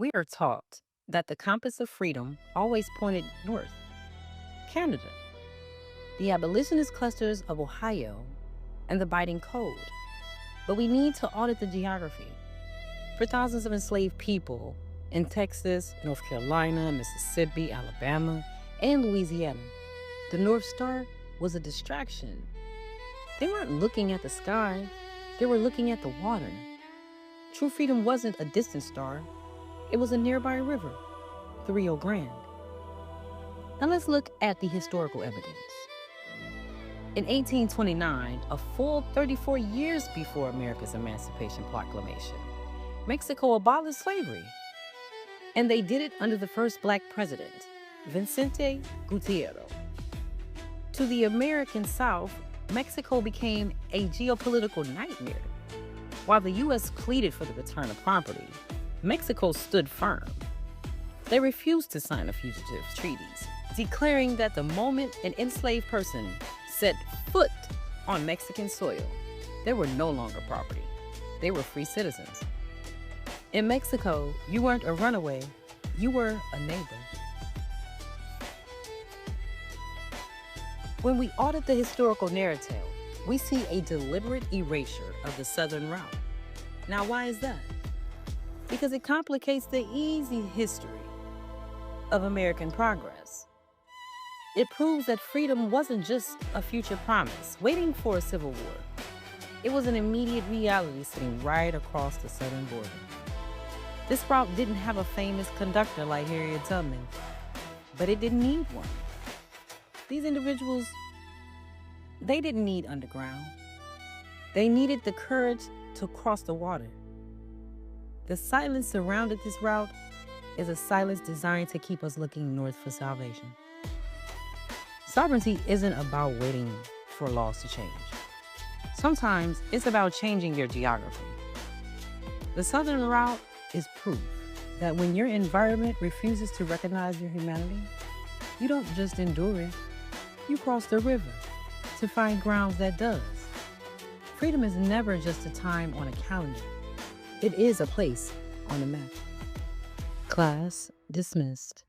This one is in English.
We are taught that the compass of freedom always pointed north. Canada, the abolitionist clusters of Ohio, and the biting cold. But we need to audit the geography. For thousands of enslaved people in Texas, North Carolina, Mississippi, Alabama, and Louisiana, the North Star was a distraction. They weren't looking at the sky, they were looking at the water. True freedom wasn't a distant star, it was a nearby river, the Rio Grande. Now let's look at the historical evidence. In 1829, a full 34 years before America's Emancipation Proclamation, Mexico abolished slavery. And they did it under the first Black president, Vicente Guerrero. To the American South, Mexico became a geopolitical nightmare. While the U.S. pleaded for the return of property, Mexico stood firm. They refused to sign the fugitive treaties, declaring that the moment an enslaved person set foot on Mexican soil, they were no longer property. They were free citizens. In Mexico, you weren't a runaway, you were a neighbor. When we audit the historical narrative, we see a deliberate erasure of the Southern route. Now, why is that? Because it complicates the easy history of American progress. It proves that freedom wasn't just a future promise waiting for a civil war. It was an immediate reality sitting right across the southern border. This route didn't have a famous conductor like Harriet Tubman, but it didn't need one. These individuals, they didn't need underground. They needed the courage to cross the water. The silence surrounding this route is a silence designed to keep us looking north for salvation. Sovereignty isn't about waiting for laws to change. Sometimes it's about changing your geography. The Southern route is proof that when your environment refuses to recognize your humanity, you don't just endure it, you cross the river to find grounds that does. Freedom is never just a time on a calendar. It is a place on a map. Class dismissed.